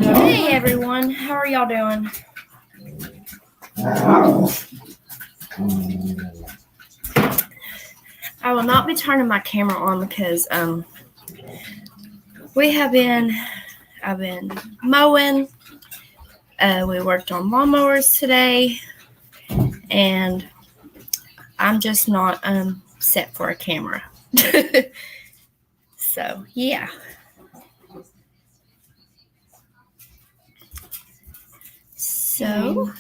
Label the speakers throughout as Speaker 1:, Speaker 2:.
Speaker 1: Hey everyone, how are y'all doing? I will not be turning my camera on because I've been mowing. We worked on lawnmowers today, and I'm just not set for a camera. So yeah. So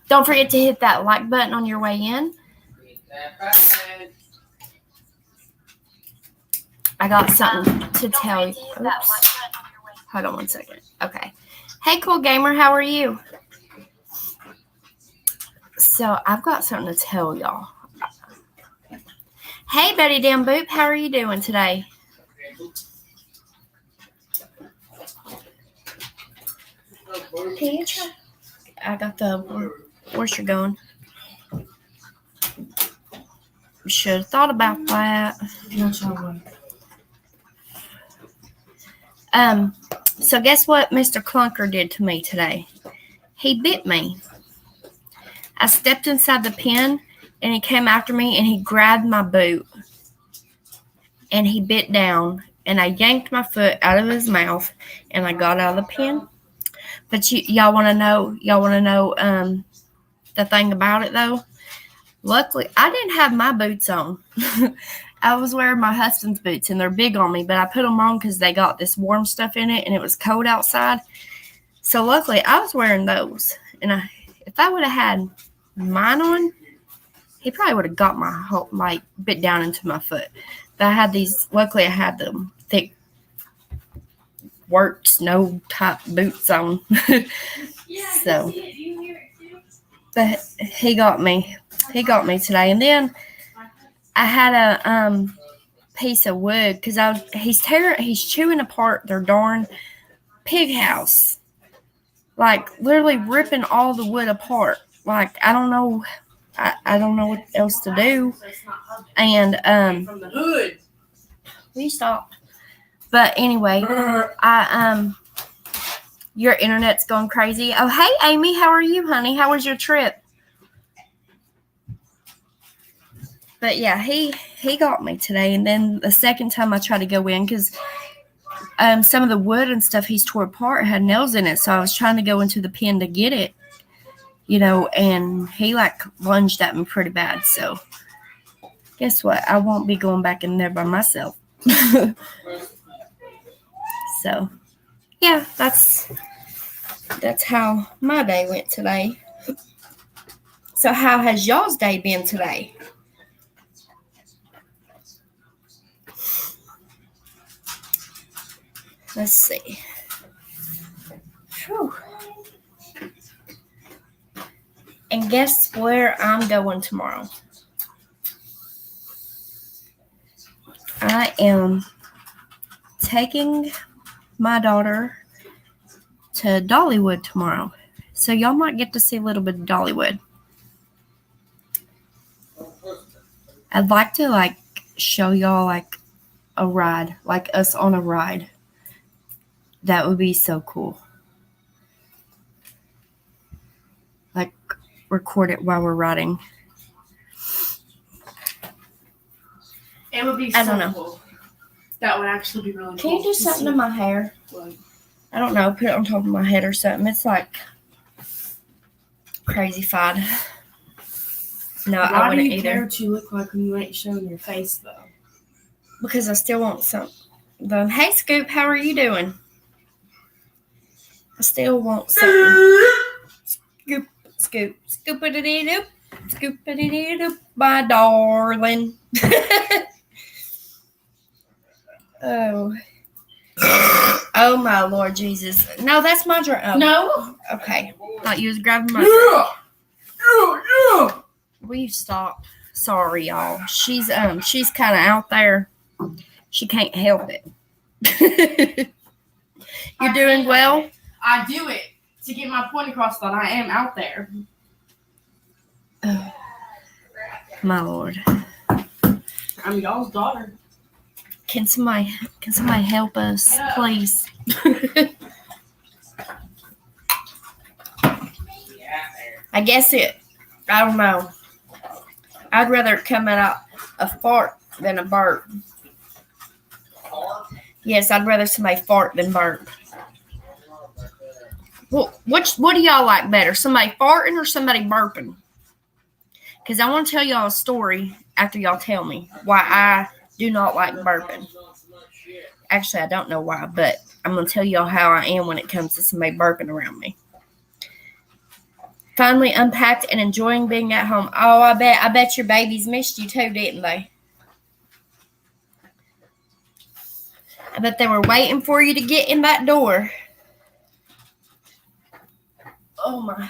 Speaker 1: don't forget to hit that like button on your way in. I got something to tell you. Oops. Hold on one second. Okay. Hey, Cool Gamer, how are you? So I've got something to tell y'all. Hey, Betty Damn Boop, how are you doing today? Can you try? I got the. Where's you going? You should have thought about that. So guess what Mr. Clunker did to me today? He bit me. I stepped inside the pen, and he came after me, and he grabbed my boot. And he bit down, and I yanked my foot out of his mouth, and I got out of the pen. But y'all want to know the thing about it, though? Luckily, I didn't have my boots on. I was wearing my husband's boots, and they're big on me, but I put them on because they got this warm stuff in it, and it was cold outside. So luckily, I was wearing those. And if I would have had mine on, he probably would have got my bit down into my foot. But I had these. Luckily, I had them thick, work snow type boots on. So, but he got me. He got me today, and then I had a piece of wood because he's chewing apart their darn pig house, like literally ripping all the wood apart. Like I don't know what else to do, and
Speaker 2: from the hood.
Speaker 1: We stopped. But anyway, your internet's going crazy. Oh, hey Amy, how are you, honey? How was your trip? But yeah, he got me today, and then the second time I tried to go in because some of the wood and stuff he's tore apart had nails in it, so I was trying to go into the pen to get it, and he lunged at me pretty bad. So guess what? I won't be going back in there by myself. So yeah, that's how my day went today. So how has y'all's day been today? Let's see. Whew. And guess where I'm going tomorrow? I am taking my daughter to Dollywood tomorrow. So y'all might get to see a little bit of Dollywood. I'd like to show y'all a ride, like us on a ride. That would be so cool. Record it while we're riding.
Speaker 2: It would be so cool. That would actually be really cool.
Speaker 1: Can you do something to my hair?
Speaker 2: What?
Speaker 1: I don't know. Put it on top of my head or something. It's crazy-fied. No, I wouldn't either. Why do you
Speaker 2: care what you look like when you ain't showing your face, though?
Speaker 1: Because I still want some. Hey, Scoop, how are you doing? I still want something. Scoop, scoop-a-dee-doop, scoop-a-dee-doop, my darling. Oh, my Lord Jesus. No, that's my drink. Oh.
Speaker 2: No.
Speaker 1: Okay. Thought you was grabbing my
Speaker 2: Yeah.
Speaker 1: Will you stop? Sorry, y'all. She's kind of out there. She can't help it. You're doing well?
Speaker 2: I do it to get my point across that I am out there.
Speaker 1: Oh, my Lord.
Speaker 2: I'm y'all's daughter.
Speaker 1: Can somebody help us, please? I guess I don't know. I'd rather it come out a fart than a burp. Yes, I'd rather somebody fart than burp. Well, what do y'all like better? Somebody farting or somebody burping? Because I want to tell y'all a story after y'all tell me why I do not like burping. Actually, I don't know why, but I'm going to tell y'all how I am when it comes to somebody burping around me. Finally unpacked and enjoying being at home. Oh, I bet your babies missed you too, didn't they? I bet they were waiting for you to get in that door. Oh my.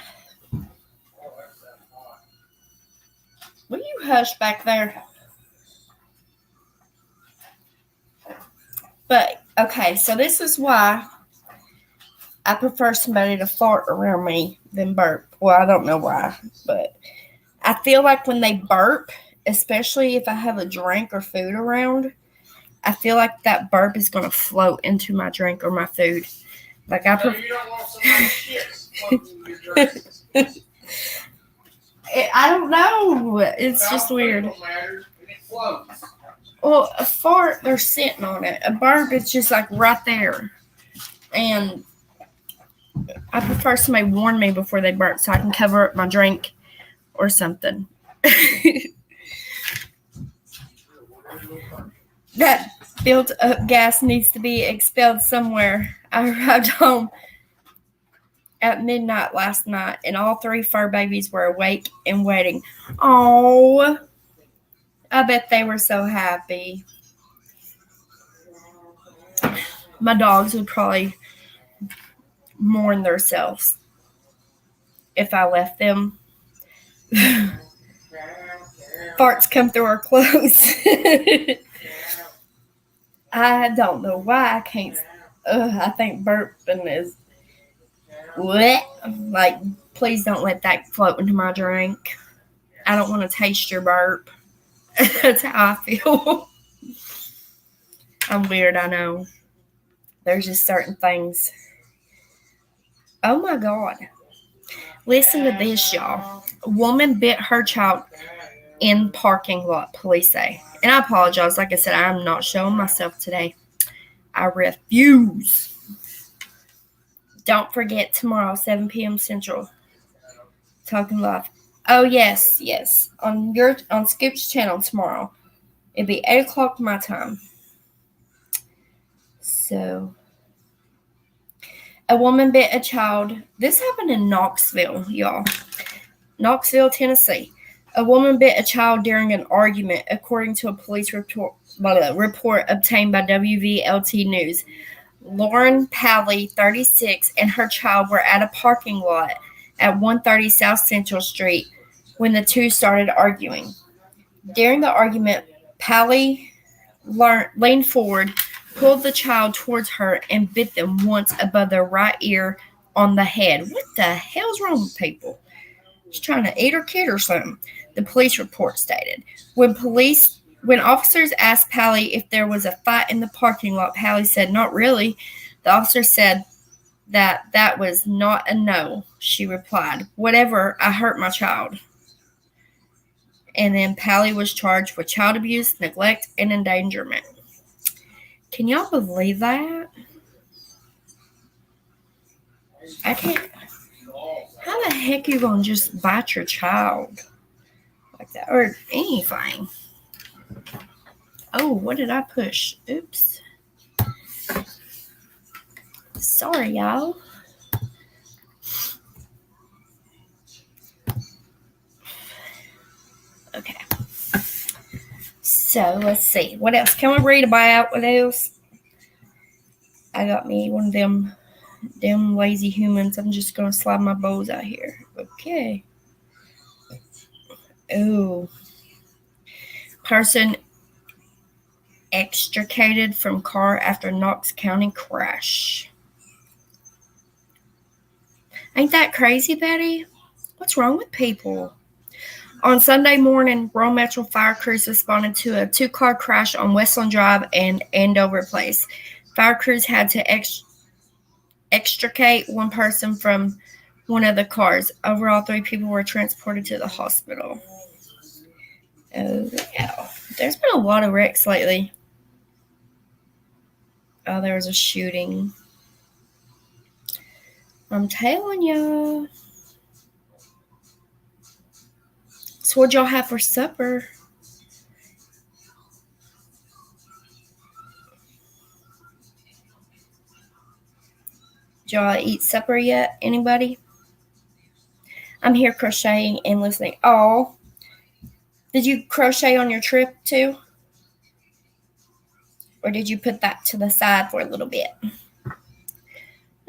Speaker 1: Will you hush back there? But, okay, so this is why I prefer somebody to fart around me than burp. Well, I don't know why, but I feel like when they burp, especially if I have a drink or food around, I feel like that burp is going to float into my drink or my food. Like I prefer. You don't want somebody's shit floating in your drink. I don't know. It's just weird. It floats. Well, a fart, they're sitting on it. A burp, it's just like right there. And I prefer somebody warn me before they burp so I can cover up my drink or something. That built up gas needs to be expelled somewhere. I arrived home at midnight last night, and all 3 fur babies were awake and waiting. Oh, I bet they were so happy. My dogs would probably mourn themselves if I left them. Farts come through our clothes. I don't know why I can't. I think burping is what? Like, please don't let that float into my drink. I don't want to taste your burp. That's how I feel. I'm weird, I know. There's just certain things. Oh my God. Listen to this, y'all. A woman bit her child in parking lot, police say. And I apologize. Like I said, I'm not showing myself today. I refuse. Don't forget tomorrow, 7 p.m. Central. Talking Live. Oh, yes. On Scoop's channel tomorrow. It'll be 8 o'clock my time. So, a woman bit a child. This happened in Knoxville, y'all. Knoxville, Tennessee. A woman bit a child during an argument, according to a police report obtained by WVLT News. Lauren Pally, 36, and her child were at a parking lot at 130 South Central Street when the two started arguing. During the argument, Pally leaned forward, pulled the child towards her, and bit them once above their right ear on the head. What the hell's wrong with people? She's trying to eat her kid or something, the police report stated. When officers asked Pally if there was a fight in the parking lot, Pally said, "Not really." The officer said that was not a no. She replied, "Whatever, I hurt my child." And then Pally was charged with child abuse, neglect, and endangerment. Can y'all believe that? I can't. How the heck are you going to just bite your child like that? Or anything. Oh, what did I push? Oops. Sorry, y'all. Okay. So, let's see. What else? Can we read about what else? I got me one of them lazy humans. I'm just going to slide my bows out here. Okay. Oh. Person extricated from car after Knox County crash. Ain't that crazy, Betty? What's wrong with people? On Sunday morning, Rome Metro fire crews responded to a 2-car crash on Westland Drive and Andover Place. Fire crews had to extricate one person from one of the cars. Overall, 3 people were transported to the hospital. Oh, yeah. There's been a lot of wrecks lately. Oh, there was a shooting. I'm telling ya. So what'd y'all have for supper? Did y'all eat supper yet? Anybody? I'm here crocheting and listening. Oh, did you crochet on your trip too? Or did you put that to the side for a little bit?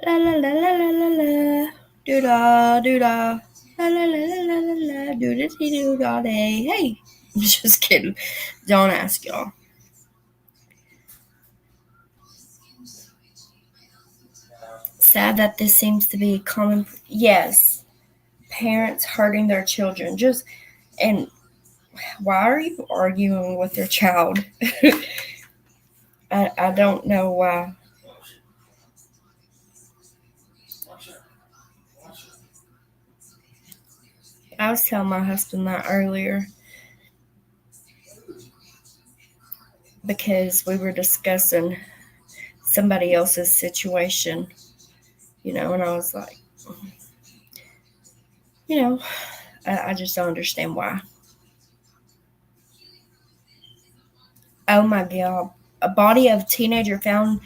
Speaker 1: La la la la la la la. Doo-da, doo-da. La la la la la la la. Doo-da-dee-doo-da-day. Hey. Just kidding. Don't ask y'all. Sad that this seems to be common. Yes. Parents hurting their children. And why are you arguing with your child? I don't know why. I was telling my husband that earlier because we were discussing somebody else's situation, and I was like, I just don't understand why. Oh my God. A body of teenager found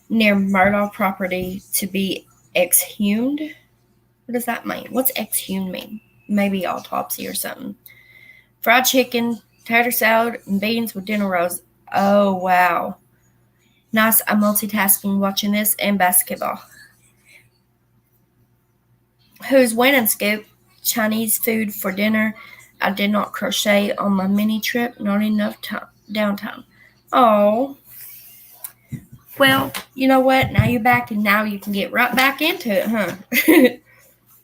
Speaker 1: near Murdaugh property to be exhumed. What does that mean? What's exhumed mean? Maybe autopsy or something. Fried chicken, tater salad, and beans with dinner rolls. Oh, wow. Nice. I'm multitasking watching this and basketball. Who's winning, Scoop? Chinese food for dinner. I did not crochet on my mini trip. Not enough downtime. Oh. Well, you know what? Now you're back, and now you can get right back into it, huh?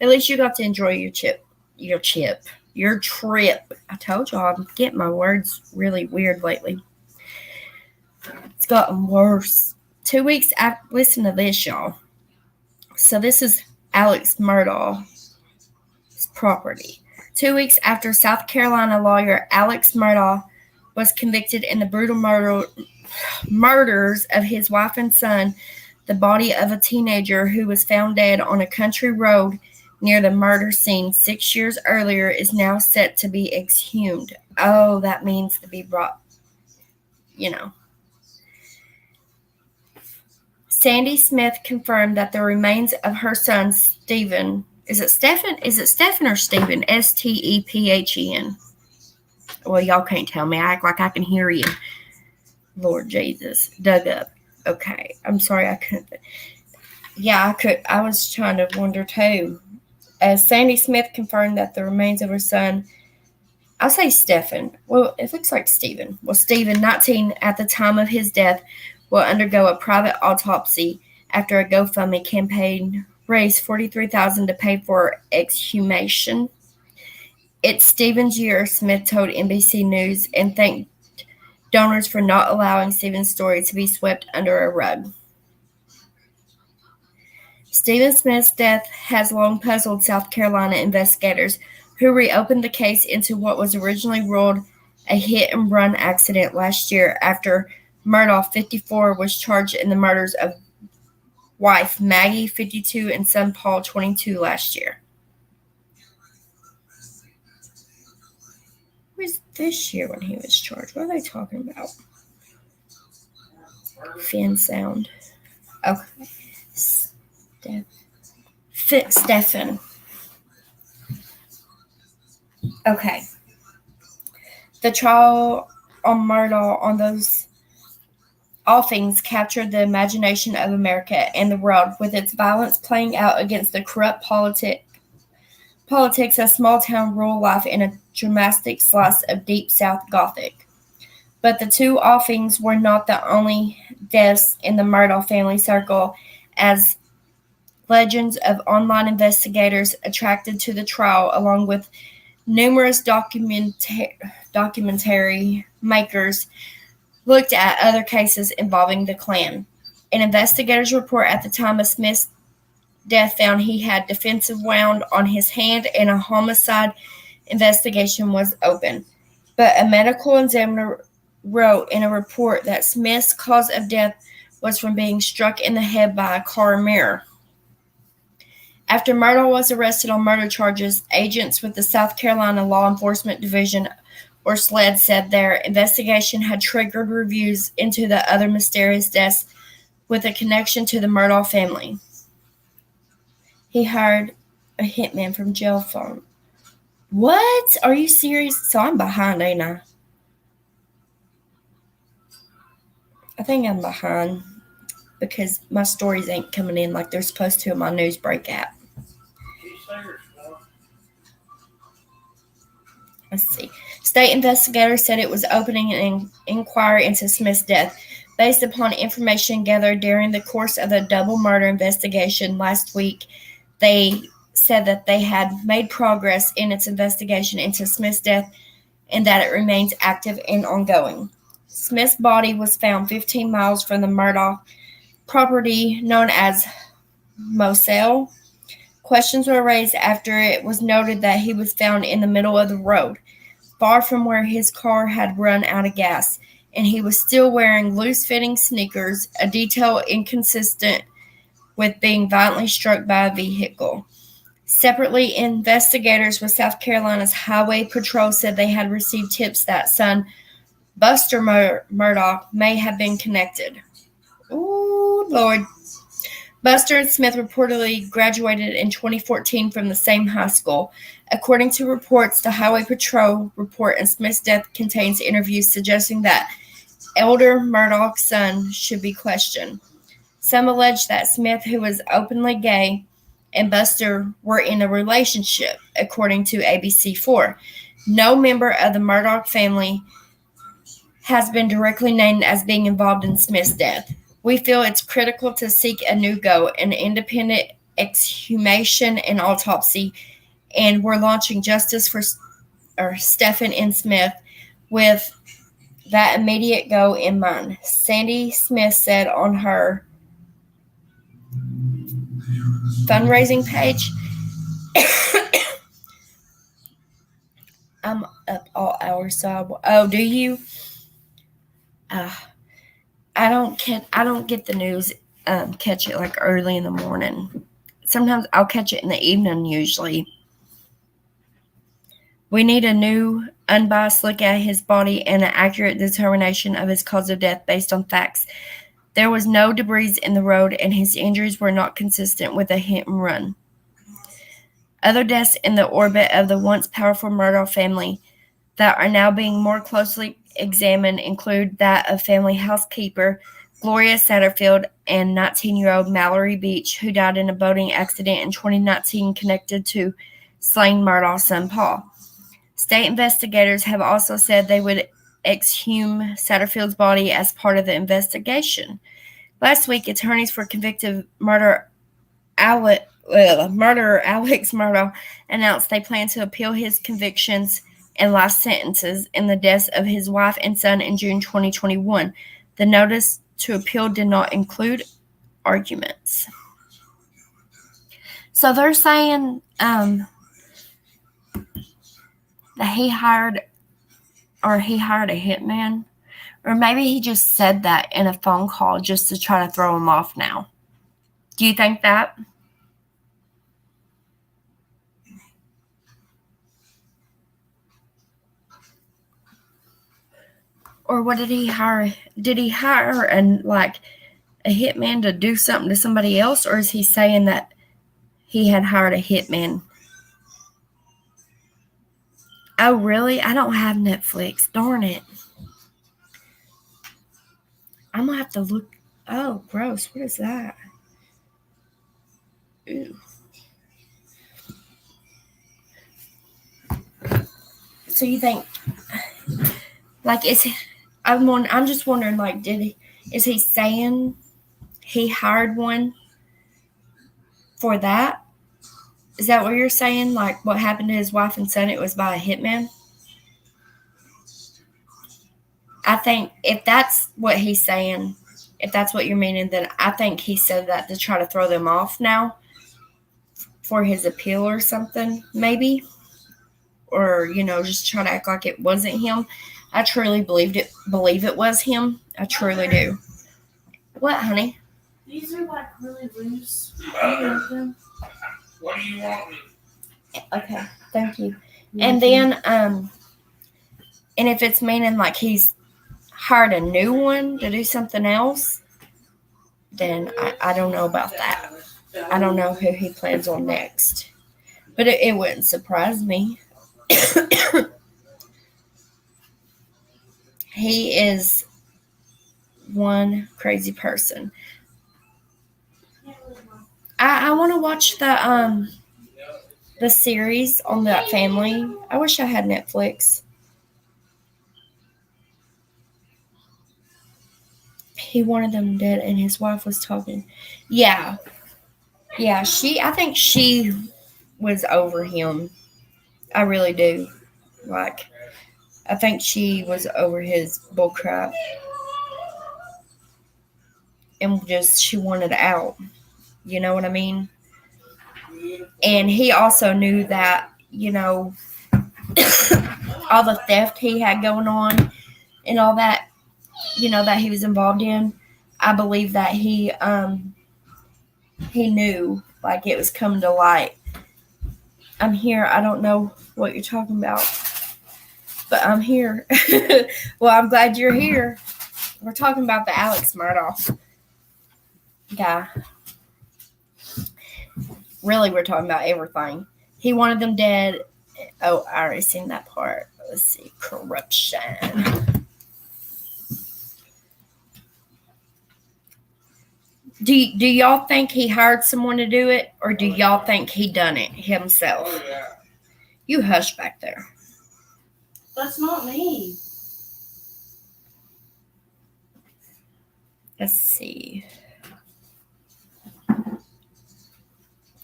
Speaker 1: At least you got to enjoy your trip. I told y'all I'm getting my words really weird lately. It's gotten worse. 2 weeks after, listen to this, y'all. So this is Alex Murdaugh's property. 2 weeks after South Carolina lawyer Alex Murdaugh was convicted in the brutal murders of his wife and son, the body of a teenager who was found dead on a country road near the murder scene 6 years earlier is now set to be exhumed. Oh, that means to be brought, Sandy Smith confirmed that the remains of her son, Stephen, is it Stephen or Stephen? Stephen. Well, y'all can't tell me. I act like I can hear you. Lord Jesus. Dug up. Okay. I'm sorry I couldn't. Yeah, I could. I was trying to wonder too. As Sandy Smith confirmed that the remains of her son, I'll say Stephen. Well, it looks like Stephen. Well, Stephen, 19 at the time of his death, will undergo a private autopsy after a GoFundMe campaign raised $43,000 to pay for exhumation. It's Stephen's year, Smith told NBC News, and thanked donors for not allowing Stephen's story to be swept under a rug. Stephen Smith's death has long puzzled South Carolina investigators, who reopened the case into what was originally ruled a hit-and-run accident last year after Murdaugh, 54, was charged in the murders of wife Maggie, 52, and son Paul, 22, last year. Where's this year when he was charged? What are they talking about? Fin sound. Okay. Stephen. Okay. The trial on Murdaugh on those all things captured the imagination of America and the world, with its violence playing out against the corrupt politics of small-town rural life and a dramatic slice of deep South Gothic. But the two offings were not the only deaths in the Murdaugh family circle, as legends of online investigators attracted to the trial, along with numerous documentary makers, looked at other cases involving the clan. An investigator's report at the time of Smith's death found he had defensive wound on his hand and a homicide investigation was open. But a medical examiner wrote in a report that Smith's cause of death was from being struck in the head by a car mirror. After Murdaugh was arrested on murder charges, agents with the South Carolina Law Enforcement Division, or SLED, said their investigation had triggered reviews into the other mysterious deaths with a connection to the Murdaugh family. He hired a hitman from jail phone. What? Are you serious? So I'm behind, ain't I? I think I'm behind because my stories ain't coming in like they're supposed to in my Newsbreak app. Let's see. State investigators said it was opening an inquiry into Smith's death based upon information gathered during the course of the double murder investigation last week. They said that they had made progress in its investigation into Smith's death and that it remains active and ongoing. Smith's body was found 15 miles from the Murdaugh property known as Moselle. Questions were raised after it was noted that he was found in the middle of the road, far from where his car had run out of gas, and he was still wearing loose-fitting sneakers, a detail inconsistent with being violently struck by a vehicle. Separately, investigators with South Carolina's Highway Patrol said they had received tips that son Buster Murdaugh may have been connected. Ooh, Lord. Buster and Smith reportedly graduated in 2014 from the same high school. According to reports, the Highway Patrol report on Smith's death contains interviews suggesting that elder Murdaugh's son should be questioned. Some allege that Smith, who was openly gay, and Buster were in a relationship, according to ABC4. No member of the Murdaugh family has been directly named as being involved in Smith's death. We feel it's critical to seek a new go, an independent exhumation and autopsy, and we're launching justice for Stephen N. Smith with that immediate go in mind, Sandy Smith said on her fundraising page. I'm up all hours, so do you? I don't get the news. Catch it like early in the morning. Sometimes I'll catch it in the evening. Usually, we need a new, unbiased look at his body and an accurate determination of his cause of death based on facts. There was no debris in the road, and his injuries were not consistent with a hit and run. Other deaths in the orbit of the once powerful Murdaugh family that are now being more closely examined include that of family housekeeper Gloria Satterfield and 19-year-old Mallory Beach, who died in a boating accident in 2019 connected to slain Murdaugh's son Paul. State investigators have also said they would exhume Satterfield's body as part of the investigation. Last week, attorneys for convicted murderer Alex Murdaugh announced they plan to appeal his convictions and life sentences in the deaths of his wife and son in June 2021. The notice to appeal did not include arguments. So they're saying that he hired a hitman, or maybe he just said that in a phone call just to try to throw him off now. Do you think that? Or what did he hire? Did he hire a hitman to do something to somebody else? Or is he saying that he had hired a hitman? Oh, really? I don't have Netflix. Darn it. I'm going to have to look. Oh, gross. What is that? Ew. So you think, I'm just wondering, is he saying he hired one for that? Is that what you're saying? Like what happened to his wife and son, it was by a hitman? I think if that's what he's saying, if that's what you're meaning, then I think he said that to try to throw them off now for his appeal or something, maybe. Or, just try to act like it wasn't him. I truly believe it was him. I truly do. What, honey?
Speaker 2: These are like really loose.
Speaker 3: What do you want?
Speaker 1: Okay, thank you. And then, and if it's meaning like he's hired a new one to do something else, then I don't know about that. I don't know who he plans on next. But it wouldn't surprise me. He is one crazy person. I want to watch the series on that family. I wish I had Netflix. He wanted them dead, and his wife was talking. Yeah. I think she was over him. I really do. Like, I think she was over his bullcrap. And she wanted out. You know what I mean? And he also knew that, all the theft he had going on and all that, that he was involved in. I believe that he knew, like, it was coming to light. I'm here. I don't know what you're talking about, but I'm here. Well, I'm glad you're here. We're talking about the Alex Murdaugh guy. Really, we're talking about everything. He wanted them dead. Oh, I already seen that part. Let's see. Corruption. Do y'all think he hired someone to do it, or do y'all think he done it himself?
Speaker 3: Oh, yeah.
Speaker 1: You hush back there.
Speaker 2: That's not me.
Speaker 1: Let's see.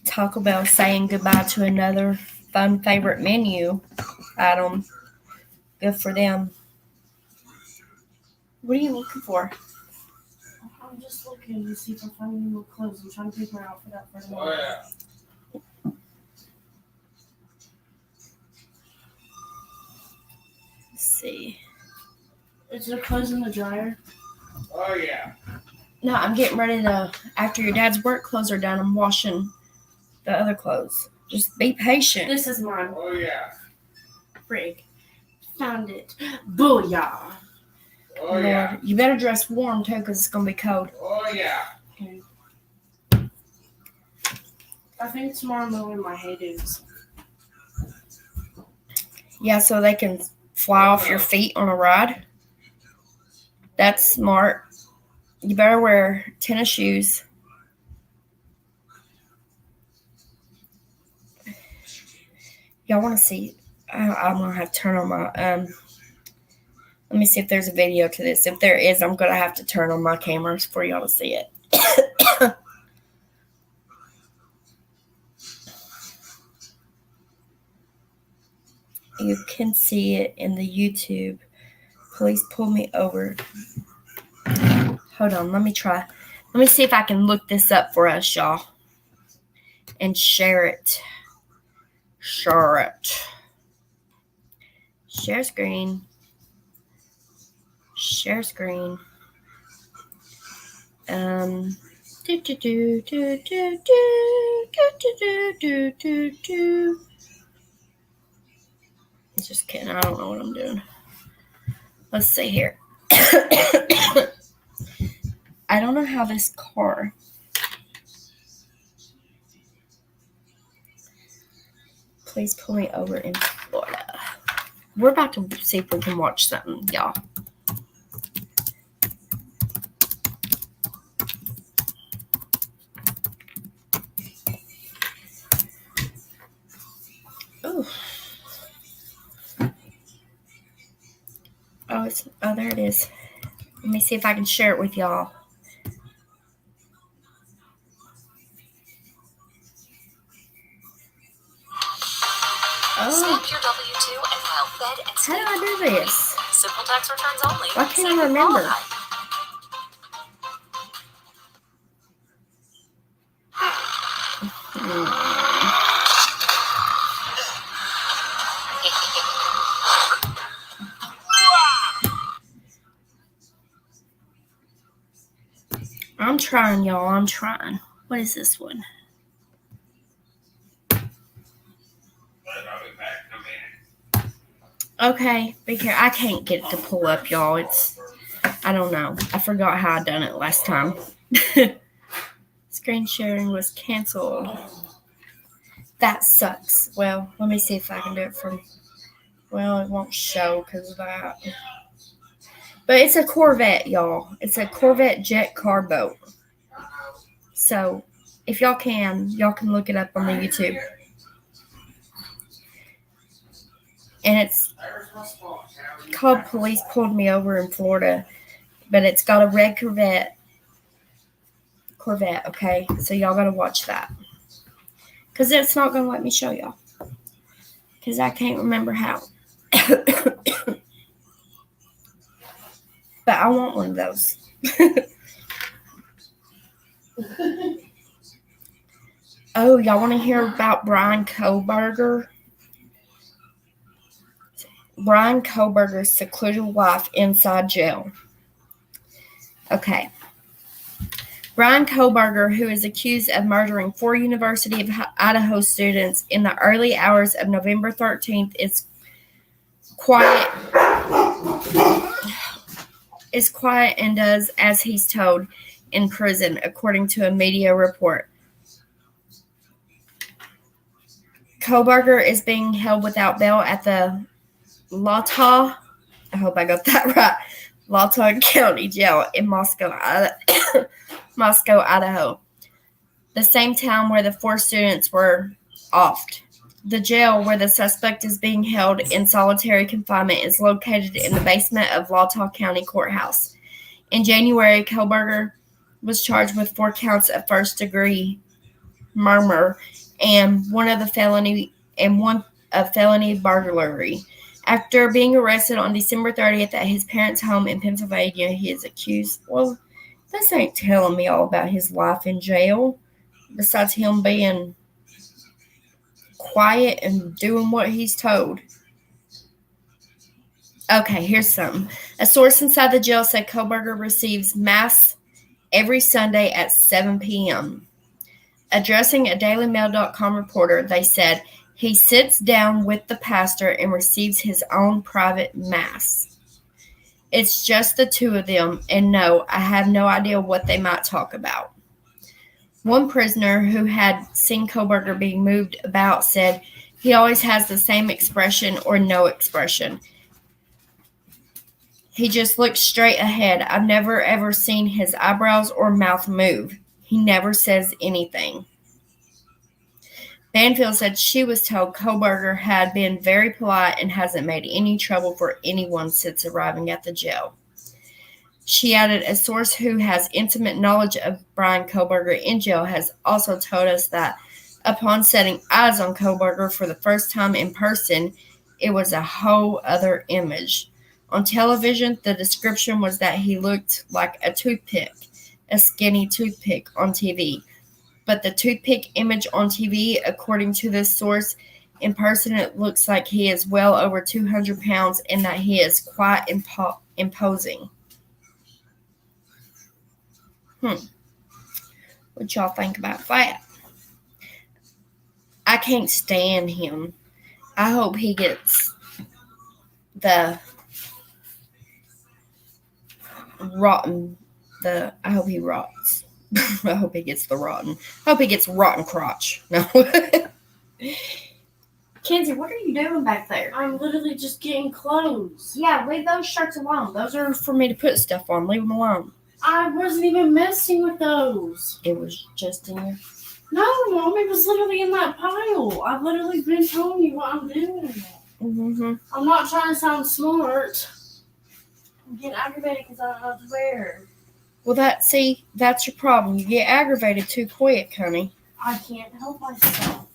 Speaker 1: Taco Bell saying goodbye to another fun favorite menu item. Good for them. What are you looking for?
Speaker 2: I'm just looking to see if I find any more clothes. I'm trying to pick my outfit up for
Speaker 3: Oh,
Speaker 2: tomorrow.
Speaker 3: yeah.
Speaker 1: Let's see.
Speaker 2: Is there clothes in the dryer?
Speaker 3: Oh, yeah.
Speaker 1: No, I'm getting ready to, after your dad's work clothes are done, I'm washing the other clothes. Just be patient.
Speaker 2: This is mine.
Speaker 3: Oh, yeah.
Speaker 2: Frig. Found it. Booyah.
Speaker 3: Oh, yeah.
Speaker 1: Lord, you better dress warm, too, because it's going to be cold.
Speaker 3: Oh, yeah.
Speaker 2: Okay. I think tomorrow I'm wearing my Hey Dudes.
Speaker 1: Yeah, so they can fly off your feet on a ride. That's smart. You better wear tennis shoes. Y'all want to see? I'm going to have to turn on my... let me see if there's a video to this. If there is, I'm going to have to turn on my cameras for y'all to see it. You can see it in the YouTube. Please pull me over. Hold on, let me try. Let me see if I can look this up for us, y'all. And share it. Share it. Share screen. Share screen. Just kidding. I don't know what I'm doing. Let's see here. I don't know how this car. Please pull me over in Florida. We're about to see if we can watch something, y'all. Ooh. Oh, there it is. Let me see if I can share it with y'all.
Speaker 4: Stamp your W-2 and file Fed and
Speaker 1: How
Speaker 4: state
Speaker 1: do I do this?
Speaker 4: simple tax returns only.
Speaker 1: Why can't
Speaker 4: See
Speaker 1: I
Speaker 4: if you
Speaker 1: remember?
Speaker 4: qualify.
Speaker 1: I'm trying, y'all. I'm trying. What is this one?
Speaker 3: I'll be back in a minute.
Speaker 1: Okay, be careful. I can't get it to pull up, y'all. I don't know. I forgot how I done it last time. Screen sharing was canceled. That sucks. Well, let me see if I can do it from. Well, it won't show because of that. But it's a Corvette, y'all. It's a Corvette jet car boat. So, if y'all can look it up on the YouTube. And it's called Police Pulled Me Over in Florida. But it's got a red Corvette, okay? So y'all gotta watch that. Because it's not gonna let me show y'all. Because I can't remember how. But I want one of those. Oh, y'all want to hear about Bryan Kohberger? Bryan Kohberger's secluded life inside jail. Okay. Bryan Kohberger, who is accused of murdering 4 University of Idaho students in the early hours of November 13th, is quiet and does as he's told in prison, according to a media report. Kohberger is being held without bail at the Latah, I hope I got that right, Latah County Jail in Moscow, Idaho, the same town where the 4 students were offed. The jail where the suspect is being held in solitary confinement is located in the basement of Latah County Courthouse. In January, Kohberger was charged with 4 counts of first-degree murder and one of felony burglary. After being arrested on December 30th at his parents' home in Pennsylvania, he is accused. Well, this ain't telling me all about his life in jail, besides him being quiet and doing what he's told. Okay, here's some. A source inside the jail said Kohberger receives Mass every Sunday at 7 p.m. Addressing a DailyMail.com reporter, they said, he sits down with the pastor and receives his own private Mass. It's just the 2 of them, and no, I have no idea what they might talk about. One prisoner who had seen Kohberger being moved about said he always has the same expression or no expression. He just looks straight ahead. I've never ever seen his eyebrows or mouth move. He never says anything. Banfield said she was told Kohberger had been very polite and hasn't made any trouble for anyone since arriving at the jail. She added, a source who has intimate knowledge of Bryan Kohberger in jail has also told us that upon setting eyes on Kohberger for the first time in person, it was a whole other image. On television, the description was that he looked like a toothpick, a skinny toothpick on TV. But the toothpick image on TV, according to this source, in person it looks like he is well over 200 pounds and that he is quite imposing. What y'all think about that? I can't stand him. I hope he gets the rotten. I hope he rots. I hope he gets the rotten. I hope he gets rotten crotch. No. Kenzie, what are you doing back there?
Speaker 2: I'm literally just getting clothes.
Speaker 1: Yeah, leave those shirts alone. Those are for me to put stuff on. Leave them alone.
Speaker 2: I wasn't even messing with those.
Speaker 1: It was just in your...
Speaker 2: No, Mom, it was literally in that pile. I've literally been telling you what I'm doing.
Speaker 1: Mm-hmm.
Speaker 2: I'm not trying to sound smart. I'm getting aggravated because I don't know what to wear.
Speaker 1: Well, that's your problem. You get aggravated too quick, honey.
Speaker 2: I can't help myself.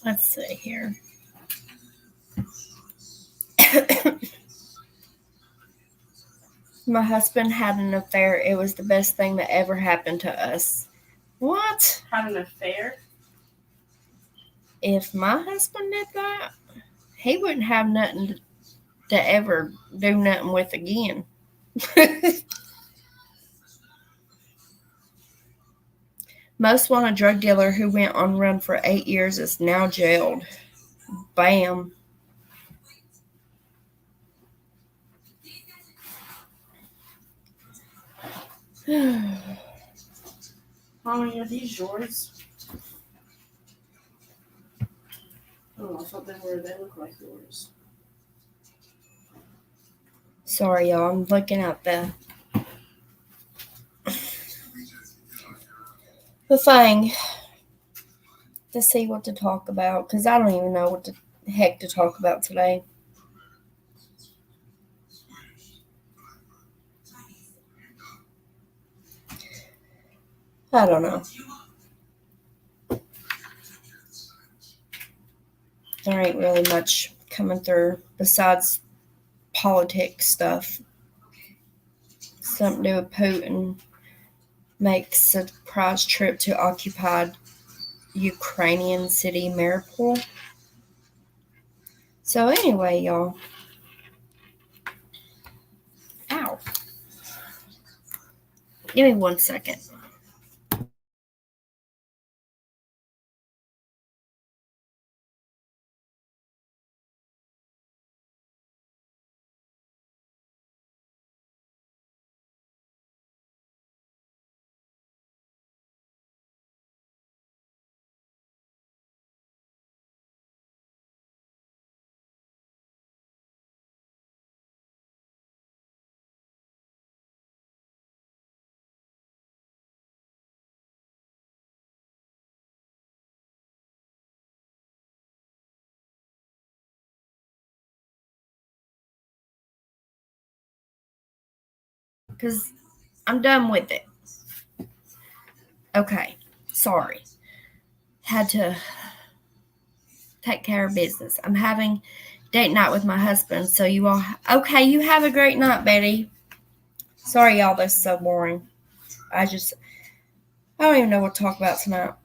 Speaker 1: Let's see here. My husband had an affair. It was the best thing that ever happened to us. What?
Speaker 2: Had an affair?
Speaker 1: If my husband did that, he wouldn't have nothing to ever do nothing with again. Most want drug dealer who went on run for 8 years is now jailed. Bam.
Speaker 2: How many are these yours? Oh, I thought they look like yours.
Speaker 1: Sorry, y'all. I'm looking at the thing to see what to talk about because I don't even know what the heck to talk about today. I don't know. There ain't really much coming through besides politics stuff. Something to do with Putin makes a surprise trip to occupied Ukrainian city Mariupol. So anyway, y'all. Ow. Give me 1 second. Because I'm done with it. Okay. Sorry. Had to take care of business. I'm having date night with my husband. So you all... Okay, you have a great night, Betty. Sorry, y'all. This is so boring. I don't even know what to talk about tonight.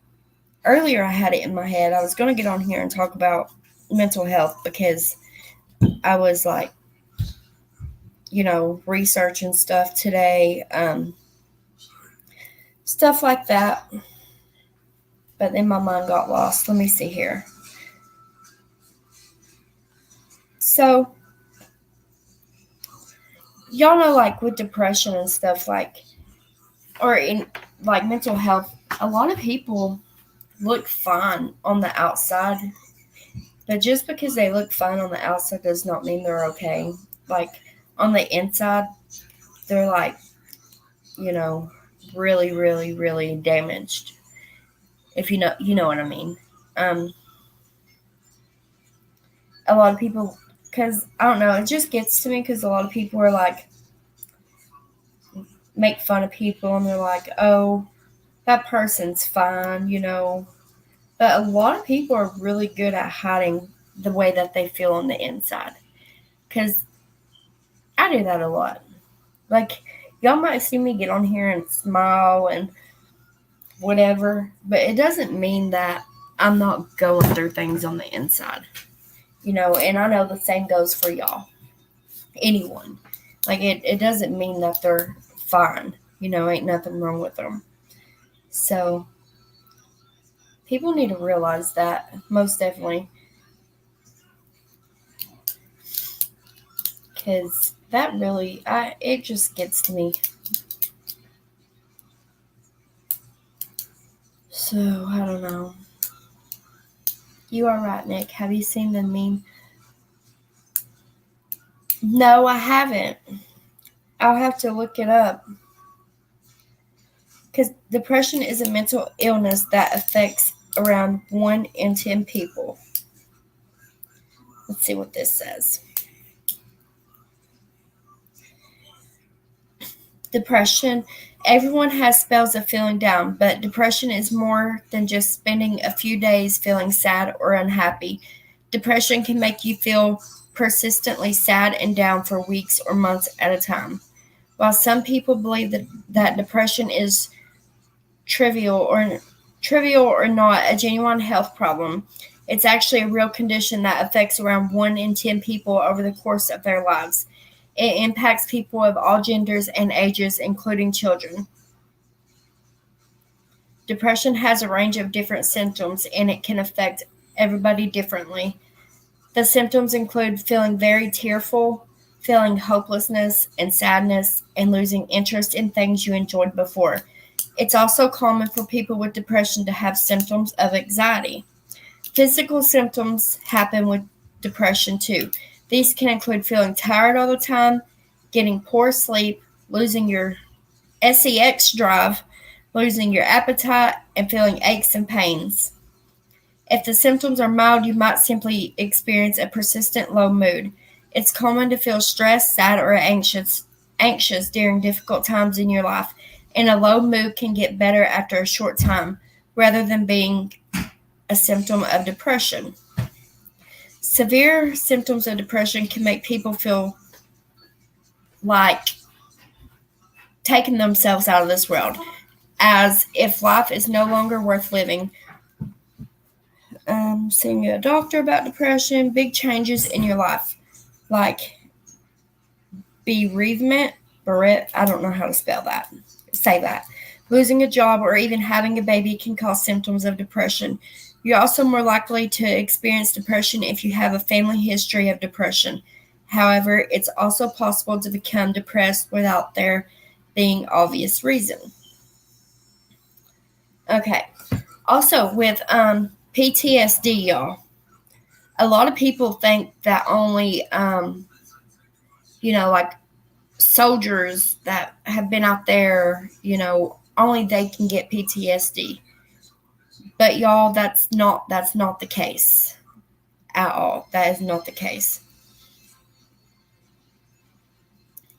Speaker 1: Earlier, I had it in my head. I was going to get on here and talk about mental health because I was like, researching stuff today, stuff like that. But then my mind got lost. Let me see here. So, y'all know, like, with depression and stuff, like, or in, like, mental health, a lot of people look fine on the outside. But just because they look fine on the outside does not mean they're okay. Like, on the inside, they're, like, really, really, really damaged. If you know what I mean. A lot of people, because, I don't know, it just gets to me because a lot of people are like, make fun of people and they're like, oh, that person's fine, But a lot of people are really good at hiding the way that they feel on the inside. Because I do that a lot. Like, y'all might see me get on here and smile and whatever, but it doesn't mean that I'm not going through things on the inside. And I know the same goes for y'all. Anyone. Like, it doesn't mean that they're fine. Ain't nothing wrong with them. So, people need to realize that, most definitely. Because that really, it just gets to me. So, I don't know. You are right, Nick. Have you seen the meme? No, I haven't. I'll have to look it up. Because depression is a mental illness that affects around 1 in 10 people. Let's see what this says. Depression. Everyone has spells of feeling down, but depression is more than just spending a few days feeling sad or unhappy. Depression can make you feel persistently sad and down for weeks or months at a time. While some people believe that depression is trivial or not a genuine health problem, It's actually a real condition that affects around 1 in 10 people over the course of their lives. It impacts people of all genders and ages, including children. Depression has a range of different symptoms, and it can affect everybody differently. The symptoms include feeling very tearful, feeling hopelessness and sadness, and losing interest in things you enjoyed before. It's also common for people with depression to have symptoms of anxiety. Physical symptoms happen with depression too. These can include feeling tired all the time, getting poor sleep, losing your sex drive, losing your appetite, and feeling aches and pains. If the symptoms are mild, you might simply experience a persistent low mood. It's common to feel stressed, sad, or anxious during difficult times in your life, and a low mood can get better after a short time, rather than being a symptom of depression. Severe symptoms of depression can make people feel like taking themselves out of this world, as if life is no longer worth living. Seeing a doctor about depression, big changes in your life, like bereavement, I don't know how to say that. Losing a job or even having a baby can cause symptoms of depression. You're also more likely to experience depression if you have a family history of depression. However, it's also possible to become depressed without there being obvious reason. Okay. Also, with PTSD, y'all, a lot of people think that only, like soldiers that have been out there, only they can get PTSD. But y'all, that's not the case at all. That is not the case.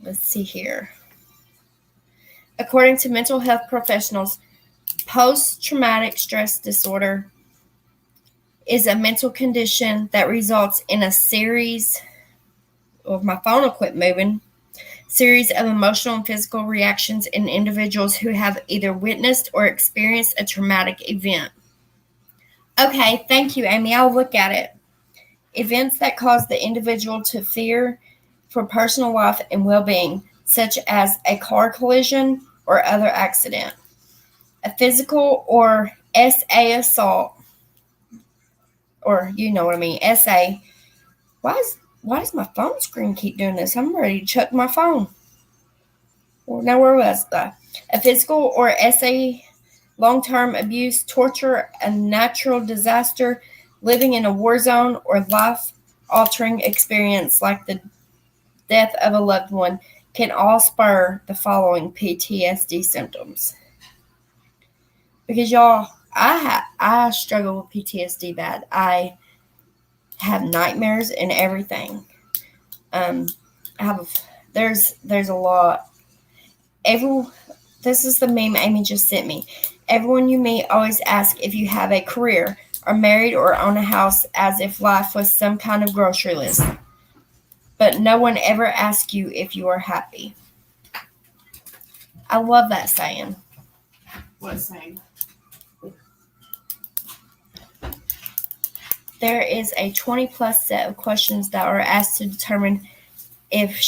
Speaker 1: Let's see here. According to mental health professionals, post-traumatic stress disorder is a mental condition that results in a series of emotional and physical reactions in individuals who have either witnessed or experienced a traumatic event. Okay, thank you, Amy. I'll look at it. Events that cause the individual to fear for personal life and well-being, such as a car collision or other accident. A physical or SA assault, or you know what I mean, SA. Why does my phone screen keep doing this? I'm ready to chuck my phone. Well, now where was that? A physical or SA, long-term abuse, torture, a natural disaster, living in a war zone, or life-altering experience like the death of a loved one can all spur the following PTSD symptoms. Because y'all, I struggle with PTSD bad. I have nightmares and everything. There's a lot. This is the meme Amy just sent me. Everyone you meet always asks if you have a career, are married, or own a house, as if life was some kind of grocery list. But no one ever asks you if you are happy. I love that saying.
Speaker 2: What saying?
Speaker 1: There is a 20-plus set of questions that are asked to determine if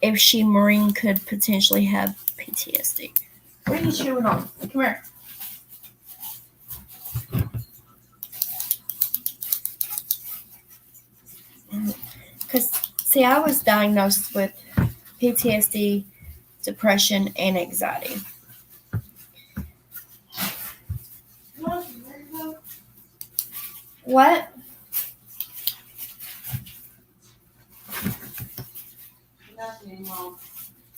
Speaker 1: Maureen could potentially have PTSD.
Speaker 2: What are you chewing on? Come here.
Speaker 1: Because, see, I was diagnosed with PTSD, depression, and anxiety. What?
Speaker 2: Nothing, Mom.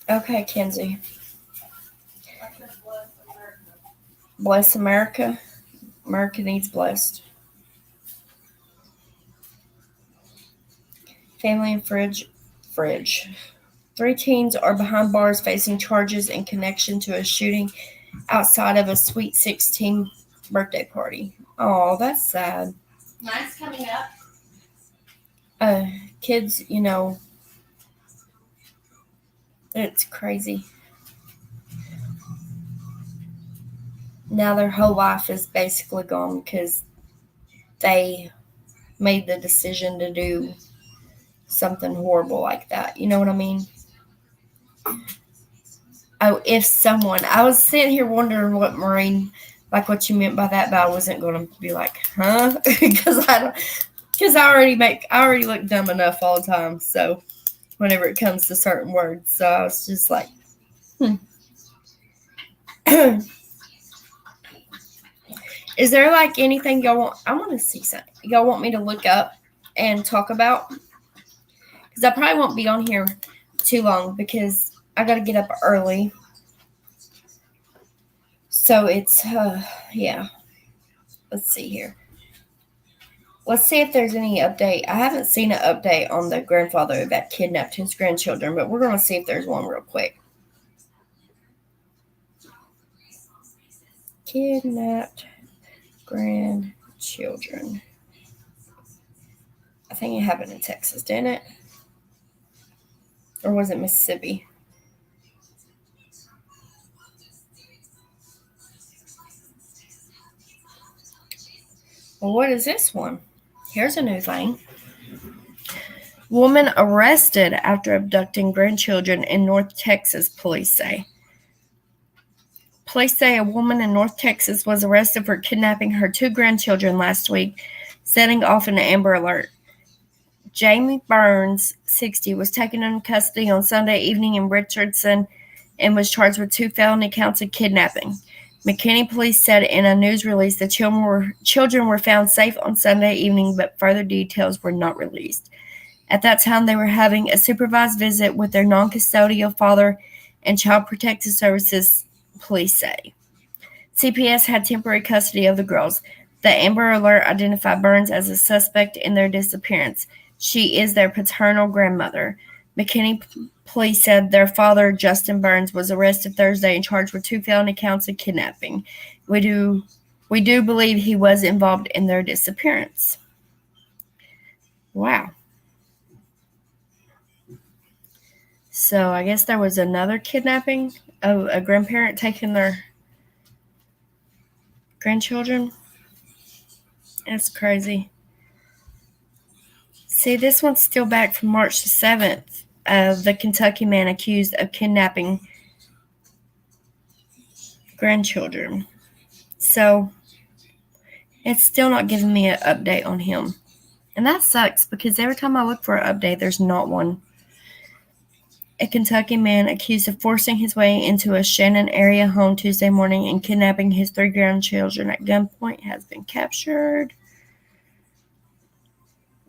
Speaker 1: Okay, Kenzie. Bless America. America needs blessed. Family and fridge. 3 teens are behind bars facing charges in connection to a shooting outside of a Sweet 16 birthday party. Oh, that's sad.
Speaker 2: Nice coming up.
Speaker 1: Kids, it's crazy. now their whole life is basically gone because they made the decision to do something horrible like that. You know what I mean? Oh, if someone, I was sitting here wondering what Maureen, like what you meant by that, but I wasn't going to be like, huh? Because I already look dumb enough all the time. So whenever it comes to certain words, so I was just like, Is there like anything y'all want? I want to see something y'all want me to look up and talk about, because I probably won't be on here too long because I got to get up early. So it's yeah. Let's see here. Let's see if there's any update. I haven't seen an update on the grandfather that kidnapped his grandchildren, but we're going to see if there's one real quick. Kidnapped grandchildren. I think it happened in Texas, didn't it? Or was it Mississippi? Well, what is this one? Here's a new thing. Woman arrested after abducting grandchildren in North Texas, police say. Police say a woman in North Texas was arrested for kidnapping her 2 grandchildren last week, setting off an Amber Alert. Jamie Burns, 60, was taken into custody on Sunday evening in Richardson and was charged with 2 felony counts of kidnapping. McKinney police said in a news release the children were found safe on Sunday evening, but further details were not released. At that time, they were having a supervised visit with their non-custodial father and Child Protective Services, police say. CPS had temporary custody of the girls. The Amber Alert identified Burns as a suspect in their disappearance. She is their paternal grandmother. McKinney police said their father, Justin Burns, was arrested Thursday and charged with 2 felony counts of kidnapping. We do believe he was involved in their disappearance. Wow. So I guess there was another kidnapping of a grandparent taking their grandchildren. That's crazy. See, this one's still back from March the 7th. The Kentucky man accused of kidnapping grandchildren. So it's still not giving me an update on him. And that sucks because every time I look for an update, there's not one. A Kentucky man accused of forcing his way into a Shannon area home Tuesday morning and kidnapping his 3 grandchildren at gunpoint has been captured.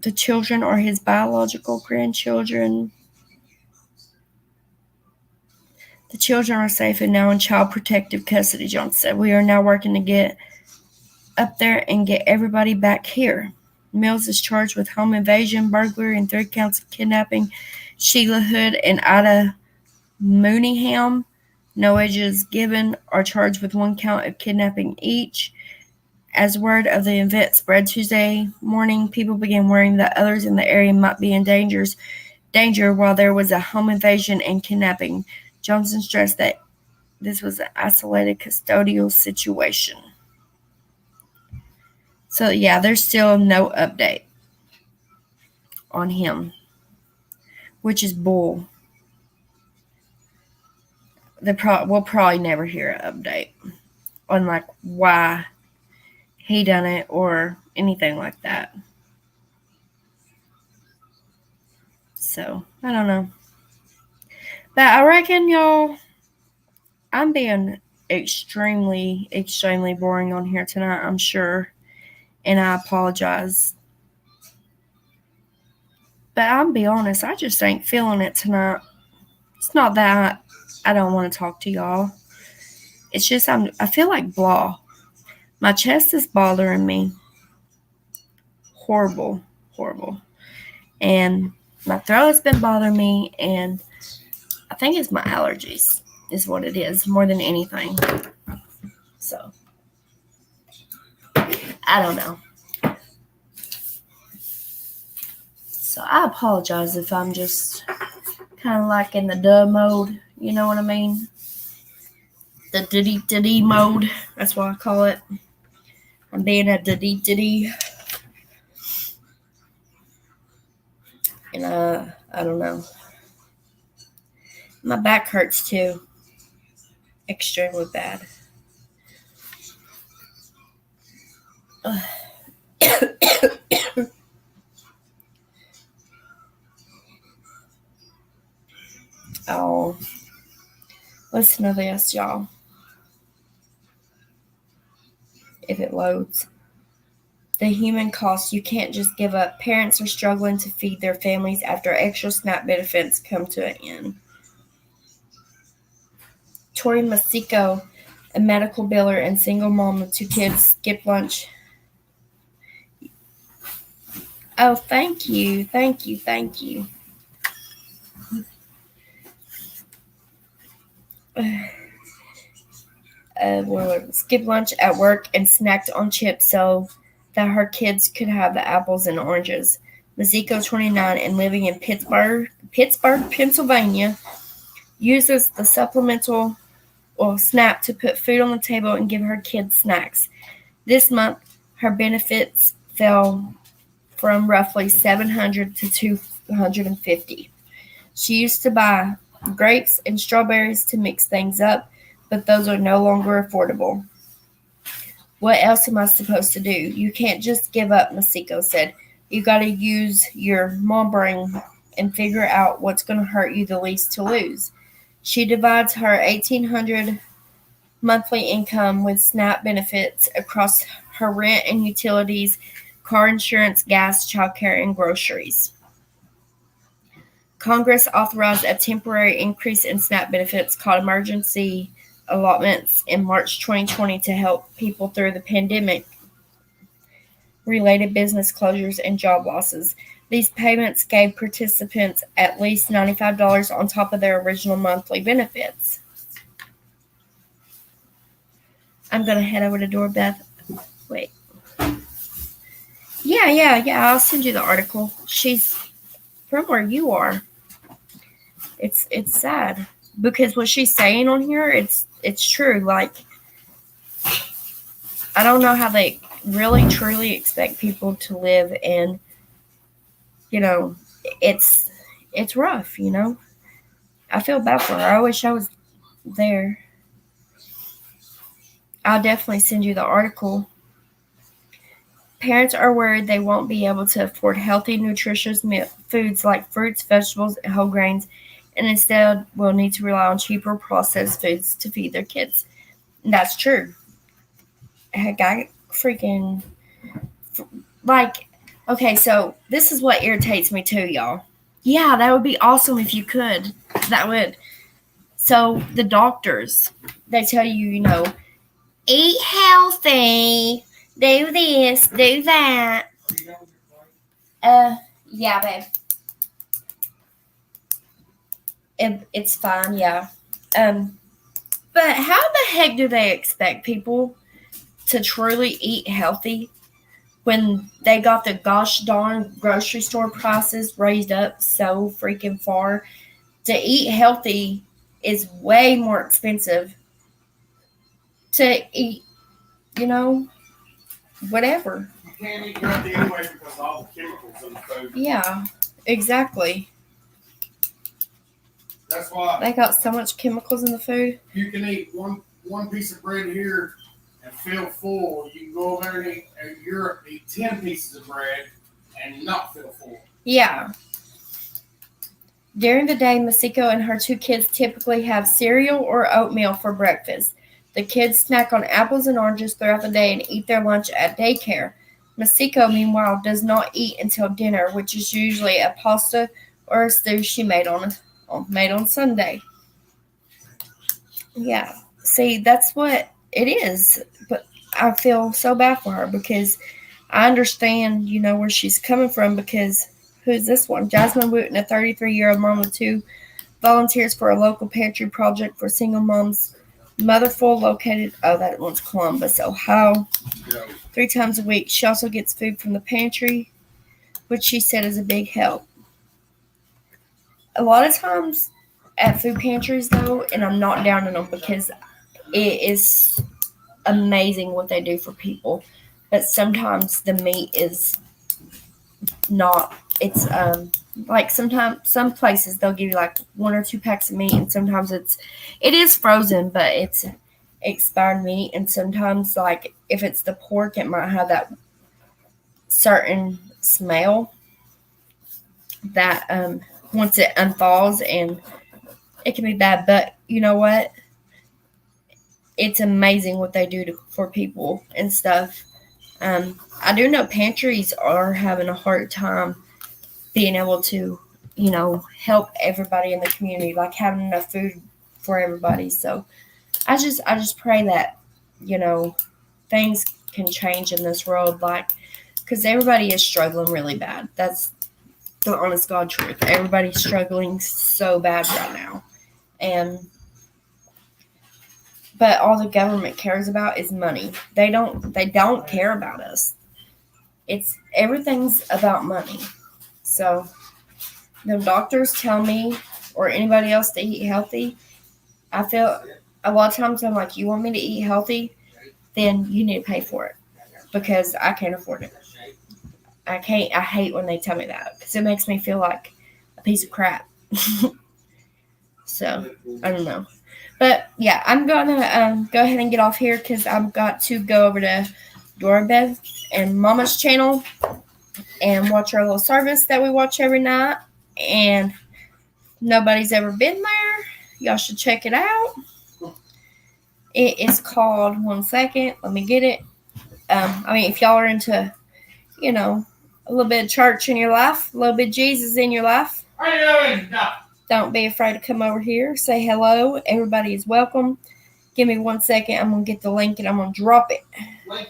Speaker 1: The children are his biological grandchildren. The children are safe and now in child protective custody, Johnson said. We are now working to get up there and get everybody back here. Mills is charged with home invasion, burglary, and 3 counts of kidnapping. Sheila Hood and Ida Mooneyham, no ages given, are charged with 1 count of kidnapping each. As word of the event spread Tuesday morning, people began worrying that others in the area might be in danger while there was a home invasion and kidnapping. Johnson stressed that this was an isolated custodial situation. So, yeah, there's still no update on him, which is bull. We'll probably never hear an update on, like, why he done it or anything like that. So, I don't know. But I reckon, y'all, I'm being extremely, extremely boring on here tonight, I'm sure. And I apologize. But I'll be honest, I just ain't feeling it tonight. It's not that I don't want to talk to y'all. It's just I feel like blah. My chest is bothering me. Horrible, horrible. And my throat has been bothering me, and I think it's my allergies is what it is more than anything. So, I don't know. So, I apologize if I'm just kind of like in the duh mode. You know what I mean? the diddy mode. That's what I call it. I'm being a diddy. And I don't know. My back hurts too. Extremely bad. Oh, listen to this, y'all. If it loads. The human cost. You can't just give up. Parents are struggling to feed their families after extra SNAP benefits come to an end. Tori Masico, a medical biller and single mom with 2 kids, skipped lunch. Oh, thank you. Skipped lunch at work and snacked on chips so that her kids could have the apples and oranges. Maziko, 29, and living in Pittsburgh, Pennsylvania, uses the supplemental SNAP to put food on the table and give her kids snacks. This month, her benefits fell from roughly $700 to $250. She used to buy grapes and strawberries to mix things up, but those are no longer affordable. What else am I supposed to do? You can't just give up, Masiko said. You got to use your mom brain and figure out what's going to hurt you the least to lose. She divides her $1,800 monthly income with SNAP benefits across her rent and utilities, car insurance, gas, childcare, and groceries. Congress authorized a temporary increase in SNAP benefits called emergency allotments in March 2020 to help people through the pandemic-related business closures and job losses. These payments gave participants at least $95 on top of their original monthly benefits. I'm going to head over to Doorbeth. Wait. Yeah. I'll send you the article. She's from where you are. It's sad. Because what she's saying on here, it's true. Like, I don't know how they really truly expect people to live, and it's rough. I feel bad for her. I wish I was there. I'll definitely send you the article. Parents are worried they won't be able to afford healthy, nutritious foods like fruits, vegetables, and whole grains, and instead will need to rely on cheaper processed foods to feed their kids. And that's true. Heck, okay, so this is what irritates me too, y'all. Yeah, that would be awesome if you could. That would. So the doctors, they tell you, eat healthy, do this, do that. Yeah, babe. It's fine, yeah. But how the heck do they expect people to truly eat healthy when they got the gosh darn grocery store prices raised up so freaking far? To eat healthy is way more expensive to eat, whatever.
Speaker 3: You can't eat healthy anyway because of all the chemicals in the food.
Speaker 1: Yeah, exactly.
Speaker 3: That's why
Speaker 1: They got so much chemicals in the food.
Speaker 3: you can eat one piece of bread here and feel full. You can go over there and eat in Europe, eat 10 pieces of bread and not feel full.
Speaker 1: Yeah. During the day, Masiko and her 2 kids typically have cereal or oatmeal for breakfast. The kids snack on apples and oranges throughout the day and eat their lunch at daycare. Masiko, meanwhile, does not eat until dinner, which is usually a pasta or a stew she made on Sunday. Yeah. See, that's what it is. But I feel so bad for her because I understand, where she's coming from, because who's this one? Jasmine Wooten, a 33-year-old mom with 2 volunteers for a local pantry project for single moms. Motherful, located, that one's Columbus, Ohio. 3 times a week. She also gets food from the pantry, which she said is a big help. A lot of times at food pantries, though, and I'm not down on them because It is amazing what they do for people. But sometimes the meat is not, it's like sometimes some places they'll give you like 1 or 2 packs of meat, and sometimes it is frozen, but it's expired meat. And sometimes, like, if it's the pork, it might have that certain smell that once it unthaws, and it can be bad. But you know what, it's amazing what they do for people and stuff. I do know pantries are having a hard time being able to, help everybody in the community, like having enough food for everybody. So I just pray that, things can change in this world, like, because everybody is struggling really bad. That's the honest God truth. Everybody's struggling so bad right now. But all the government cares about is money. They don't care about us. Everything's about money. So the doctors tell me, or anybody else, to eat healthy. I feel a lot of times I'm like, you want me to eat healthy? Then you need to pay for it, because I can't afford it. I hate when they tell me that, because it makes me feel like a piece of crap. So I don't know. But yeah, I'm gonna go ahead and get off here, because I've got to go over to Dora Beth and Mama's channel and watch our little service that we watch every night. And nobody's ever been there. Y'all should check it out. It is called, one second, let me get it. If y'all are into, a little bit of church in your life, a little bit of Jesus in your life, don't be afraid to come over here. Say hello. Everybody is welcome. Give me 1 second. I'm going to get the link and I'm going to drop it.
Speaker 3: Link.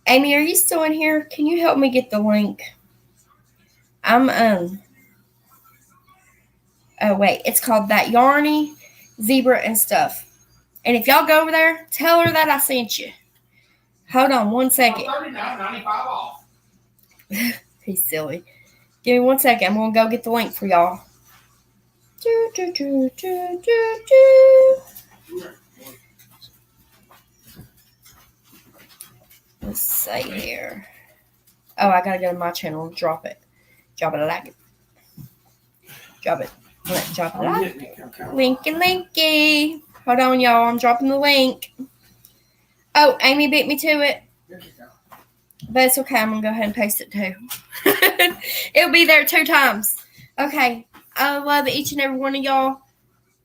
Speaker 1: Amy, are you still in here? Can you help me get the link? It's called That Yarny Zebra and Stuff. And if y'all go over there, tell her that I sent you. Hold on 1 second.
Speaker 3: $39.95 off.
Speaker 1: He's silly. Give me 1 second. I'm going to go get the link for y'all. Let's see here. Oh, I got to go to my channel and drop it. Drop it like it. Drop it. Drop it like it. Linky. Hold on, y'all. I'm dropping the link. Oh, Amy beat me to it. But it's okay. I'm going to go ahead and paste it too. It'll be there 2 times. Okay. I love each and every one of y'all.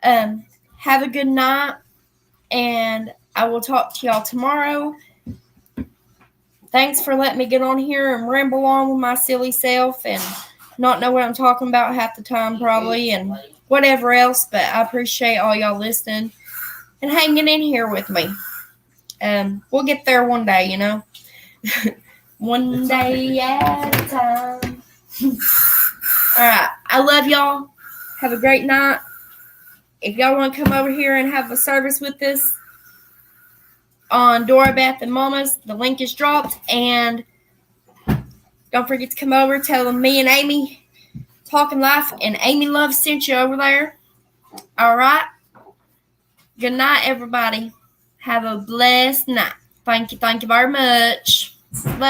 Speaker 1: Have a good night. And I will talk to y'all tomorrow. Thanks for letting me get on here and ramble on with my silly self and not know what I'm talking about half the time probably and whatever else. But I appreciate all y'all listening and hanging in here with me. We'll get there one day, One day at a time. All right. I love y'all. Have a great night. If y'all want to come over here and have a service with us on Dora Beth and Mama's, the link is dropped. And don't forget to come over. Tell them me and Amy Talking Life and Amy Love sent you over there. All right. Good night, everybody. Have a blessed night. Thank you very much. Love you.